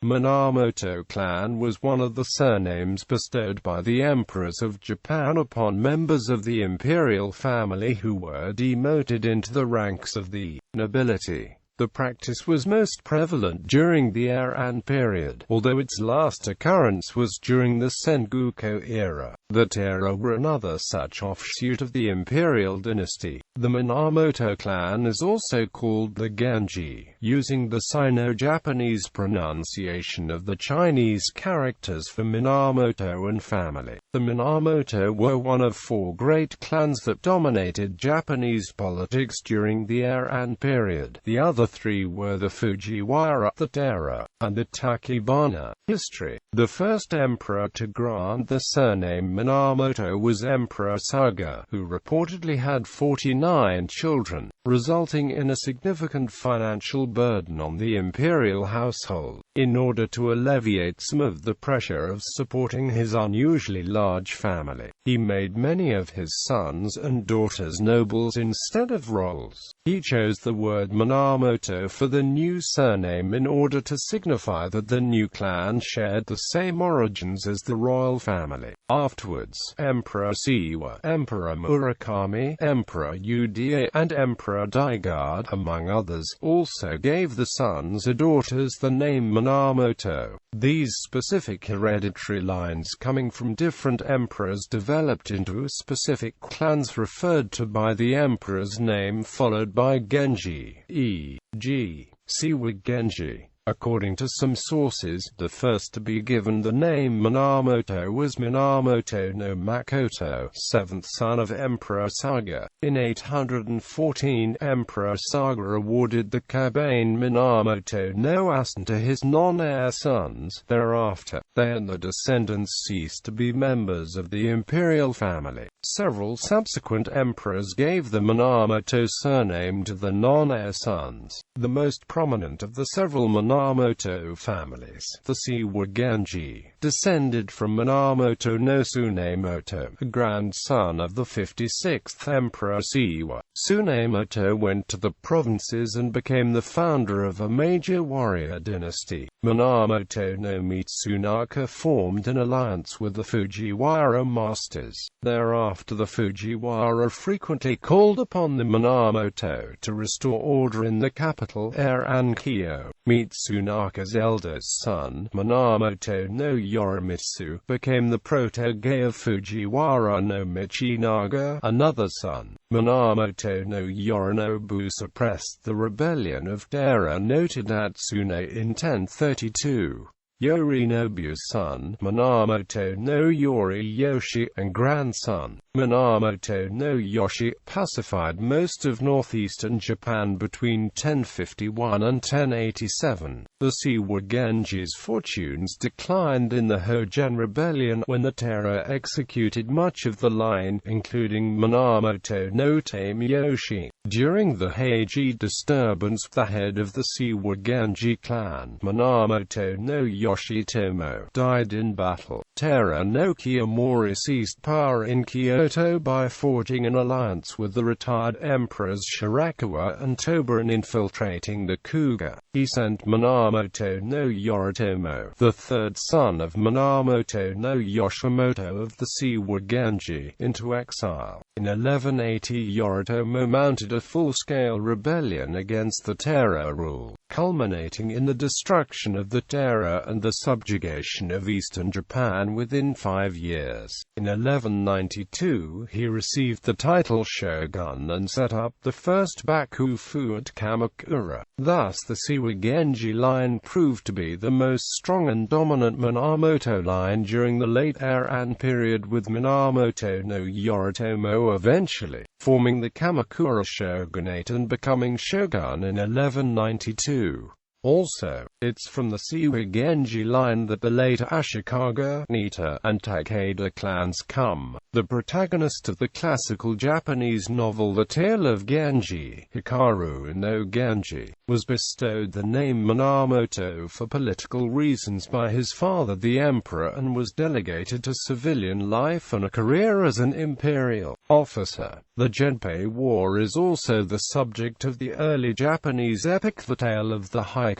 Minamoto clan was one of the surnames bestowed by the emperors of Japan upon members of the imperial family who were demoted into the ranks of the nobility. The practice was most prevalent during the Heian period, although its last occurrence was during the Sengoku Era.The Taira were another such offshoot of the imperial dynasty. The Minamoto clan is also called the Genji, using the Sino-Japanese pronunciation of the Chinese characters for Minamoto and family. The Minamoto were one of four great clans that dominated Japanese politics during the Heian period. The other three were the Fujiwara, the Taira, and the Takebana. History. The first emperor to grant the surname Minamoto was Emperor Seiwa, who reportedly had 49 children, resulting in a significant financial burden on the imperial household. In order to alleviate some of the pressure of supporting his unusually large family, he made many of his sons and daughters nobles instead of royals. He chose the word Minamoto for the new surname in order to signify that the new clan shared the same origins as the royal family. Afterwards, Emperor Seiwa, Emperor Murakami, Emperor Uda, and Emperor Daigo, among others, also gave the sons or daughters the name Minamoto. These specific hereditary lines coming from different emperors developed into specific clans referred to by the emperor's name followed by Genji, e.g., Seiwa Genji. According to some sources, the first to be given the name Minamoto was Minamoto no Makoto, seventh son of Emperor Seiwa. In 814, Emperor Seiwa awarded the kabane Minamoto no Asen to his non-heir sons. Thereafter, they and their descendants ceased to be members of the imperial family. Several subsequent emperors gave the Minamoto surname to the non-heir sons. The most prominent of the several Minamoto families, the Seiwa Genji, descended from Minamoto no Tsunemoto, a grandson of the 56th Emperor Seiwa. Tsunemoto went to the provinces and became the founder of a major warrior dynasty. Minamoto no Mitsunaka formed an alliance with the Fujiwara masters. Thereafter the Fujiwara frequently called upon the Minamoto to restore order in the capital Heian. Mitsunaka's eldest son, Minamoto no Yorimitsu, became the protege of Fujiwara no Michinaga. Another son, Minamoto no Yorinobu, suppressed the rebellion of Taira no Tadatsune in 1032. Yorinobu's son, Minamoto no Yoriyoshi, and grandson, Minamoto no Yoshi, pacified most of northeastern Japan between 1051 and 1087. The Seiwa Genji's fortunes declined in the Hogen rebellion when the Taira executed much of the line, including Minamoto no Tameyoshi. During the Heiji disturbance, the head of the Seiwa Genji clan, Minamoto no Yoshitomo, died in battle. Taira no Kiyomori seized power in Kyoto by forging an alliance with the retired emperors Shirakawa and Toba and infiltrating the Kuga. He sent Minamoto no Yoritomo, the third son of Minamoto no Yoshimoto of the Seiwa Genji, into exile. In 1180, Yoritomo mounted a full-scale rebellion against the Taira rule, culminating in the destruction of the Taira and the subjugation of eastern Japan within 5 years. In 1192, he received the title shogun and set up the first bakufu at Kamakura. Thus the Seiwa Genji line proved to be the most strong and dominant Minamoto line during the late Heian period, with Minamoto no Yoritomo eventually forming the Kamakura shogunate and becoming shogun in 1192. Also, it's from the Seiwa Genji line that the later Ashikaga, Nita, and Takeda clans come. The protagonist of the classical Japanese novel The Tale of Genji, Hikaru no Genji, was bestowed the name Minamoto for political reasons by his father the emperor and was delegated to civilian life and a career as an imperial officer. The Genpei War is also the subject of the early Japanese epic The Tale of the Heike.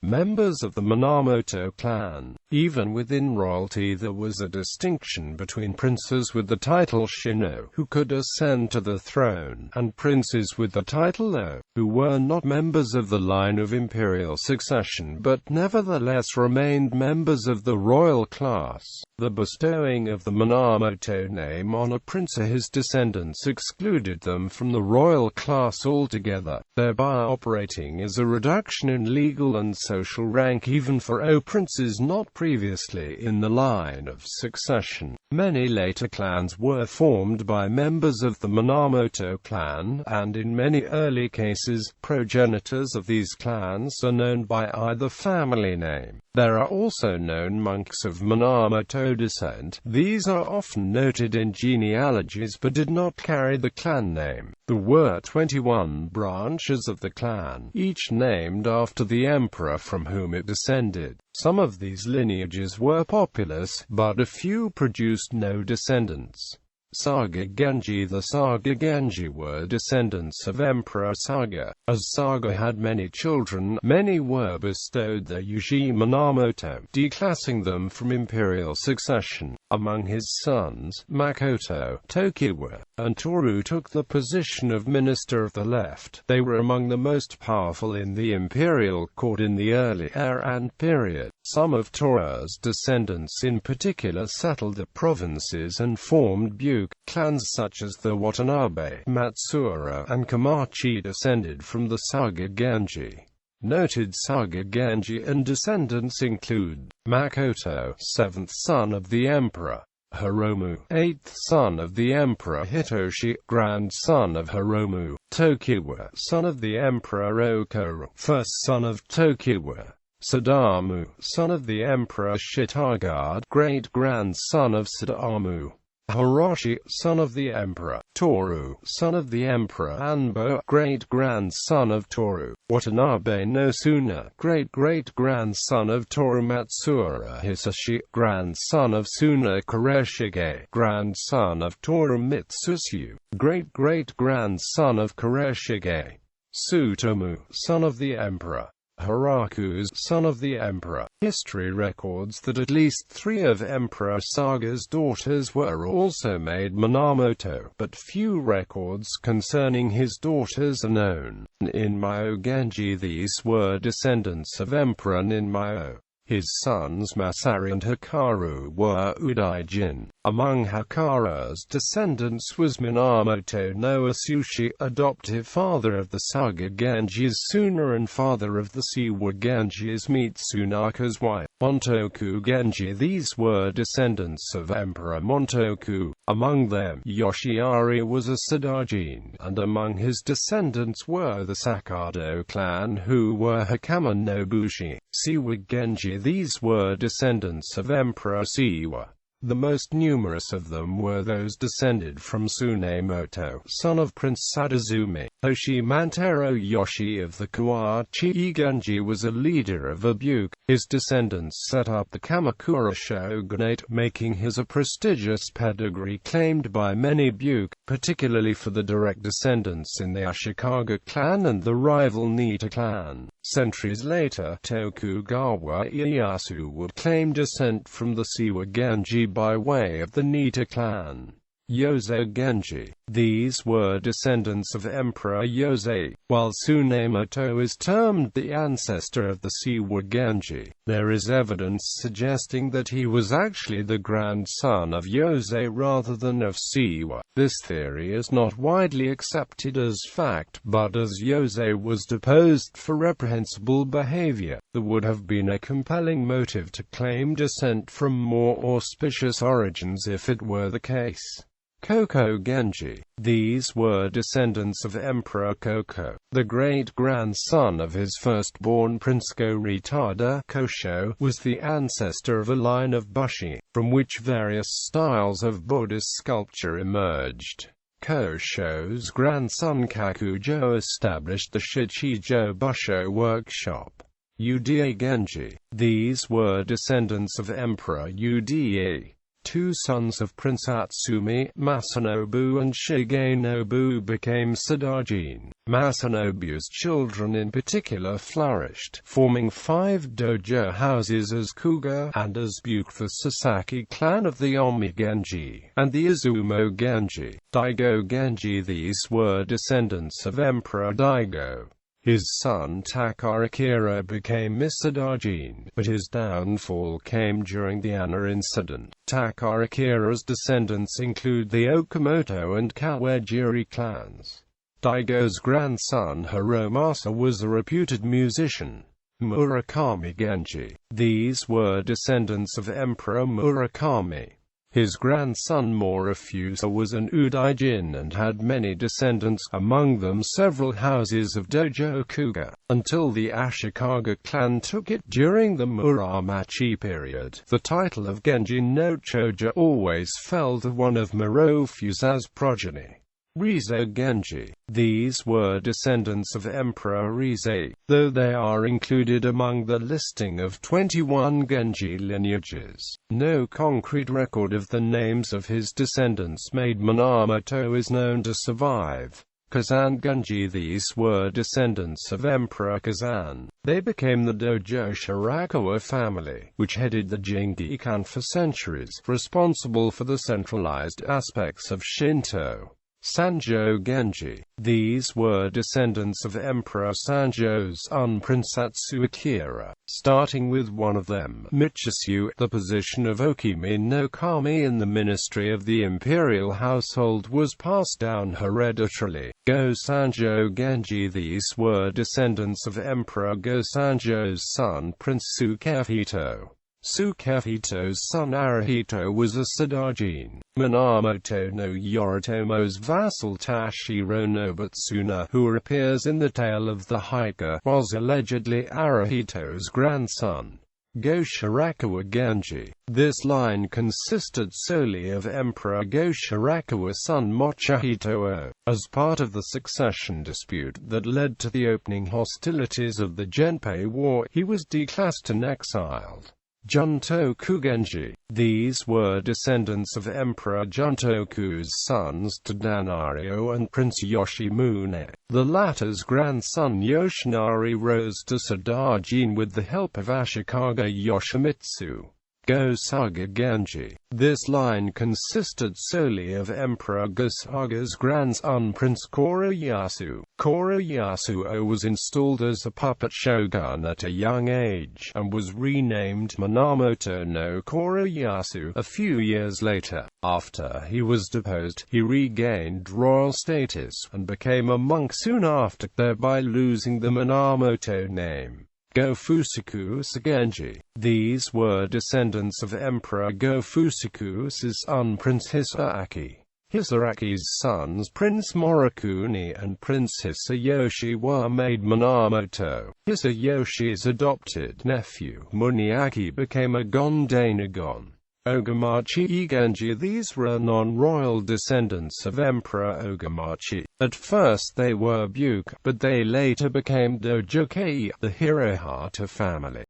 Members of the Minamoto clan. Even within royalty there was a distinction between princes with the title Sino, who could ascend to the throne, and princes with the title O, who were not members of the line of imperial succession but nevertheless remained members of the royal class. The bestowing of the Minamoto name on a prince or his descendants excluded them from the royal class altogether, thereby operating as a reduction in legal and social rank even for princes not previously in the line of succession. Many later clans were formed by members of the Minamoto clan, and in many early cases, progenitors of these clans are known by either family name. There are also known monks of Minamoto descent. These are often noted in genealogies but did not carry the clan name. There were 21 branches of the clan, each named after the emperor from whom it descended. Some of these lineages were populous, but a few produced no descendants. Seiwa Genji. The Seiwa Genji were descendants of Emperor Seiwa. As Seiwa had many children, many were bestowed the Yuji Minamoto, declassing them from imperial succession. Among his sons, Makoto, Tokiwa, and Toru took the position of Minister of the Left. They were among the most powerful in the imperial court in the early Heian period. Some of Toru's descendants in particular settled the provinces and formed Buke. Clans such as the Watanabe, Matsuura, and Komachi descended from the Seiwa Genji. Noted Seiwa Genji and descendants include Makoto, 7th son of the emperor; Hiromu, 8th son of the emperor; Hitoshi, grandson of Hiromu; Tokiwa, son of the emperor; Okoro, 1st son of Tokiwa; Sadamu, son of the emperor; Shitagard, great-grandson of Sadamu; Hiroshi, son of the emperor; Toru, son of the emperor; Anbo, great-grandson of Toru; Watanabe no Suna, great-great-grandson of Toru; Matsuura Hisashi, grandson of Suna; Kureshige, grandson of Toru; Mitsusu, great-great-grandson of Kureshige; Tsutomu, son of the emperor; Hiraku, son of the emperor. History records that at least 3 of Emperor Seiwa's daughters were also made Minamoto, but few records concerning his daughters are known. In Myo Genji, these were descendants of Emperor Ninmyo. His sons Masaru and Hikaru were Udaijin. Among Hikaru's descendants was Minamoto no Asushi, adoptive father of the Seiwa Genji's Suna and father of the Seiwa Genji's Mitsunaka's wife, Montoku Genji. These were descendants of Emperor Montoku. Among them, Yoshiari was a Sadaijin, and among his descendants were the Sakado clan, who were Hakama Nobushi. Seiwa Genji. These were descendants of Emperor Seiwa. The most numerous of them were those descended from Tsunemoto, son of Prince Sadazumi. Hoshimanteru Yoshi of the Kawachi Genji was a leader of a Buke. His descendants set up the Kamakura shogunate, making his a prestigious pedigree claimed by many Buke, particularly for the direct descendants in the Ashikaga clan and the rival Nita clan. Centuries later, Tokugawa Ieyasu would claim descent from the Seiwa Genji by way of the Nita clan. Yosei Genji. These were descendants of Emperor Yosei. While Tsunemoto is termed the ancestor of the Seiwa Genji, there is evidence suggesting that he was actually the grandson of Yosei rather than of Seiwa. This theory is not widely accepted as fact, but as Yosei was deposed for reprehensible behavior, there would have been a compelling motive to claim descent from more auspicious origins if it were the case. Koko Genji. These were descendants of Emperor Koko, the great-grandson of his firstborn Prince Go-Ritada. Kosho was the ancestor of a line of Bushi, from which various styles of Buddhist sculpture emerged. Kosho's grandson Kakujo established the Shichijo Busho workshop. Uda Genji. These were descendants of Emperor Uda. Two sons of Prince Atsumi, Masanobu and Shigenobu, became Sadaijin. Masanobu's children in particular flourished, forming 5 dojo houses as Kuga, and as Buke the Sasaki clan of the Omi Genji, and the Izumo Genji, Daigo Genji. These were descendants of Emperor Daigo. His son Takara became Sadaijin, but his downfall came during the Anna incident. Takara's descendants include the Okamoto and Kawajiri clans. Daigo's grandson Hiromasa was a reputed musician. Murakami Genji. These were descendants of Emperor Murakami. His grandson Morifusa was an Udaijin and had many descendants, among them several houses of Dojo Kuga, until the Ashikaga clan took it during the Muromachi period. The title of Genji no Choja always fell to one of Morofusa's progeny. Rize Genji. These were descendants of Emperor Rize, though they are included among the listing of 21 Genji lineages. No concrete record of the names of his descendants made Minamoto is known to survive. Kazan Genji. These were descendants of Emperor Kazan. They became the Dojo Shirakawa family, which headed the Jingikan for centuries, responsible for the centralized aspects of Shinto. Sanjo Genji. These were descendants of Emperor Sanjo's son Prince Akira. Starting with one of them, Michisu, the position of Okimi no Kami in the ministry of the imperial household was passed down hereditarily. Go Sanjo Genji. These were descendants of Emperor Go Sanjo's son Prince Sukehito. Sukehito's son Arahito was a Sadaijin. Minamoto no Yoritomo's vassal Tashiro Nobutsuna, who appears in the tale of the Haiku, was allegedly Arahito's grandson. Go Shirakawa Genji. This line consisted solely of Emperor Go Shirakawa's son Mochihito. As part of the succession dispute that led to the opening hostilities of the Genpei War, he was declassed and exiled. Juntoku Genji. These were descendants of Emperor Juntoku's sons Tadanario and Prince Yoshimune. The latter's grandson Yoshinari rose to Sadaijin with the help of Ashikaga Yoshimitsu. Go Saga Genji. This line consisted solely of Emperor Go-Saga's grandson Prince Koroyasu. Koroyasu was installed as a puppet shogun at a young age, and was renamed Minamoto no Koroyasu a few years later. After he was deposed, he regained royal status, and became a monk soon after, thereby losing the Minamoto name. Go Fusaku Genji. These were descendants of Emperor Go Fusaku's son Prince Hisaaki. Hisaaki's sons Prince Morikuni and Prince Hisayoshi were made Minamoto. Hisayoshi's adopted nephew Muniaki became a Gondanagon. Ogamachi Genji. These were non-royal descendants of Emperor Ogamachi. At first they were Buke, but they later became Dojokei, the Hirohata family.